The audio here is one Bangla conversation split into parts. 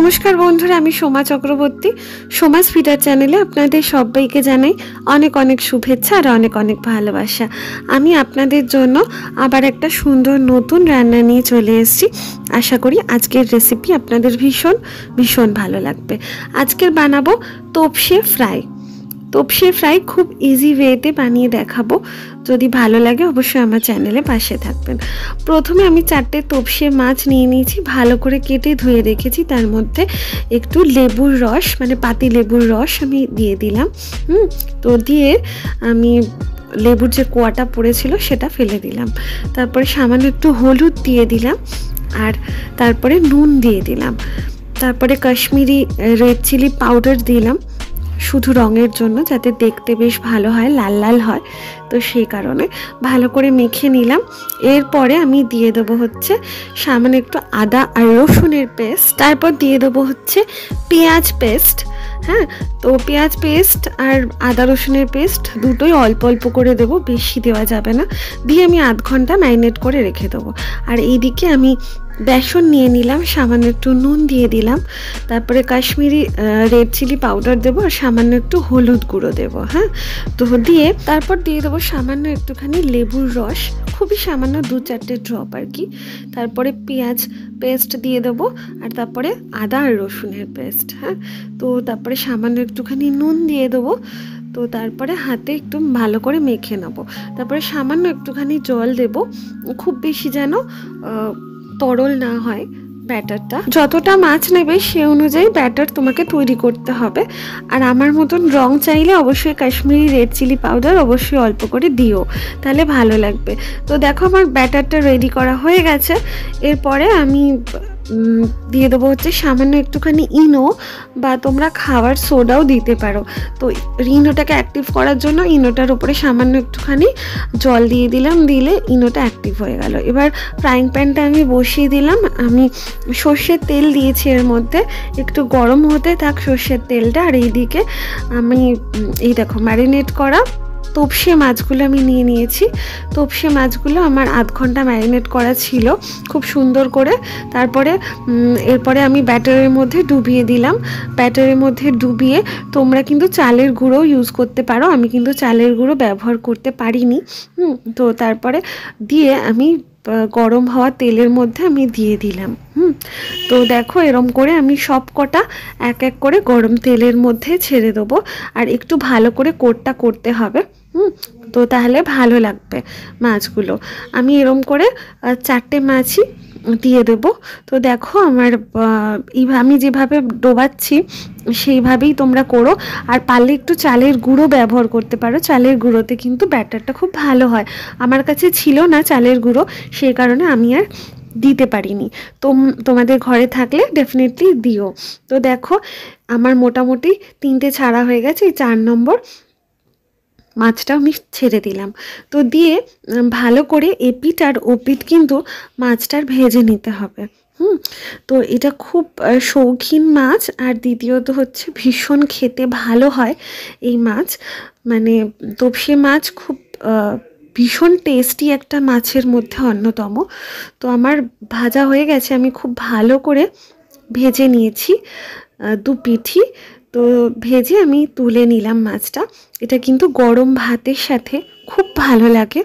নমস্কার বন্ধুরা, আমি সোমা চক্রবর্তী। সোমাস ফিডার চ্যানেলে আপনাদের সবাইকে জানাই অনেক অনেক শুভেচ্ছা আর অনেক অনেক ভালোবাসা। আমি আপনাদের জন্য আবার একটা সুন্দর নতুন রান্না নিয়ে চলে এসেছি। আশা করি আজকের রেসিপি আপনাদের ভীষণ ভীষণ ভালো লাগবে। আজকের বানাবো তোপসে ফ্রাই। তোপসে ফ্রাই খুব ইজি ওয়েতে বানিয়ে দেখাবো। যদি ভালো লাগে অবশ্যই আমার চ্যানেলে পাশে থাকবেন। প্রথমে আমি 4টে তোপসে মাছ নিয়ে নিয়েছি, ভালো করে কেটে ধুয়ে রেখেছি। তার মধ্যে একটু লেবুর রস মানে পাতি লেবুর রস আমি দিয়ে দিলাম। তো দিয়ে আমি লেবুর যে কোয়াটা পড়েছিল সেটা ফেলে দিলাম। তারপরে সামান্য একটু হলুদ দিয়ে দিলাম আর তারপরে নুন দিয়ে দিলাম। তারপরে কাশ্মীরি রেড চিলি পাউডার দিলাম শুধু রঙের জন্য, যাতে দেখতে বেশ ভালো হয়, লাল লাল হয়। তো সেই কারণে ভালো করে মেখে নিলাম। এরপরে আমি দিয়ে দেবো হচ্ছে সামান্য একটু আদা আর রসুনের পেস্ট। তারপর দিয়ে দেবো হচ্ছে পেঁয়াজ পেস্ট। হ্যাঁ, তো পেঁয়াজ পেস্ট আর আদা রসুনের পেস্ট দুটোই অল্প অল্প করে দেবো, বেশি দেওয়া যাবে না। দিয়ে আমি আধ ঘন্টা ম্যারিনেট করে রেখে দেবো। আর এইদিকে আমি বেসন নিয়ে নিলাম, সামান্য একটু নুন দিয়ে দিলাম, তারপরে কাশ্মীরি রেড চিলি পাউডার দেবো আর সামান্য একটু হলুদ গুঁড়ো দেবো। হ্যাঁ, তো দিয়ে তারপর দিয়ে দেবো সামান্য একটুখানি লেবুর রস, খুবই সামান্য 2-4টে ড্রপ আর কি। তারপরে পেঁয়াজ পেস্ট দিয়ে দেবো আর তারপরে আদা আর রসুনের পেস্ট। হ্যাঁ, তো তারপরে সামান্য একটুখানি নুন দিয়ে দেবো। তো তারপরে হাতে একটু ভালো করে মেখে নেবো। তারপরে সামান্য একটুখানি জল দেবো, খুব বেশি যেন তরল না হয়। ব্যাটারটা যতটা মাছ নেবে সে অনুযায়ী ব্যাটার তোমাকে তৈরি করতে হবে। আর আমার মতন রং চাইলে অবশ্যই কাশ্মীরি রেড চিলি পাউডার অবশ্যই অল্প করে দিও, তাহলে ভালো লাগবে। তো দেখো আমার ব্যাটারটা রেডি করা হয়ে গেছে। এরপরে আমি দিয়ে দেবো হচ্ছে সামান্য একটুখানি ইনো, বা তোমরা খাবার সোডাও দিতে পারো। তো ইনোটাকে অ্যাক্টিভ করার জন্য ইনোটার উপরে সামান্য একটুখানি জল দিয়ে দিলাম, দিলে ইনোটা অ্যাক্টিভ হয়ে গেল। এবার ফ্রাইং প্যানটা আমি বসিয়ে দিলাম। আমি সর্ষের তেল দিয়েছি, এর মধ্যে একটু গরম হতে থাক সর্ষের তেলটা। আর এইদিকে আমি এই দেখো ম্যারিনেট করা তোপসে মাছগুলো আমি নিয়ে নিয়েছি। তোপসে মাছগুলো আমার আধ ঘন্টা ম্যারিনেট করা ছিল খুব সুন্দর করে। তারপরে এরপরে আমি ব্যাটারের মধ্যে ডুবিয়ে দিলাম। ব্যাটারের মধ্যে ডুবিয়ে তোমরা কিন্তু চালের গুঁড়ো ইউজ করতে পারো, আমি কিন্তু চালের গুঁড়ো ব্যবহার করতে পারিনি। তো তারপরে দিয়ে আমি গরম হওয়া তেলের মধ্যে আমি দিয়ে দিলাম। তো দেখো এরম করে আমি সব কটা এক এক করে গরম তেলের মধ্যে ছেড়ে দেবো। আর একটু ভালো করে কোটটা করতে হবে, তো তাহলে ভালো লাগবে মাছগুলো। আমি এরম করে 4টে মাছই দিয়ে দেব। তো দেখো আমার আমি যেভাবে ডোবাচ্ছি সেইভাবেই তোমরা করো। আর পারলে একটু চালের গুঁড়ো ব্যবহার করতে পারো, চালের গুঁড়োতে কিন্তু ব্যাটারটা খুব ভালো হয়। আমার কাছে ছিল না চালের গুঁড়ো, সেই কারণে আমি আর দিতে পারিনি। তোমাদের ঘরে থাকলে ডেফিনেটলি দিও। তো দেখো আমার মোটামুটি 3টে ছাড়া হয়ে গেছে। এই 4 নম্বর মাছটা আমি ছেড়ে দিলাম। তো দিয়ে ভালো করে এপিট আর ওপিট কিন্তু মাছটার ভেজে নিতে হবে। তো এটা খুব শৌখিন মাছ। আর দ্বিতীয়ত হচ্ছে ভীষণ খেতে ভালো হয় এই মাছ, মানে তোপসে মাছ খুব ভীষণ টেস্টি একটা মাছের মধ্যে অন্যতম। তো আমার ভাজা হয়ে গেছে, আমি খুব ভালো করে ভেজে নিয়েছি 2 পিঠই। তো ভেজে আমি তুলে নিলাম মাছটা। এটা কিন্তু গরম ভাতের সাথে খুব ভালো লাগে,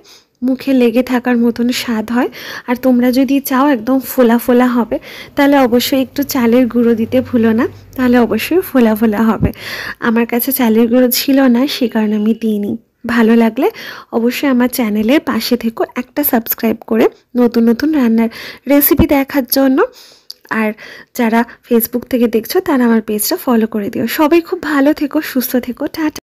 মুখে লেগে থাকার মতন স্বাদ হয়। আর তোমরা যদি চাও একদম ফোলা ফোলা হবে, তাহলে অবশ্যই একটু চালের গুঁড়ো দিতে ভুলো না, তাহলে অবশ্যই ফোলা ফোলা হবে। আমার কাছে চালের গুঁড়ো ছিল না, সে কারণে আমি দিইনি। ভালো লাগলে অবশ্যই আমার চ্যানেলের পাশে থেকো, একটা সাবস্ক্রাইব করে নতুন নতুন রান্নার রেসিপি দেখার জন্য। আর যারা ফেসবুক থেকে দেখছো তারা আমার পেজটা ফলো করে দিও। সবাই খুব ভালো থেকো, সুস্থ থেকো, টাটা।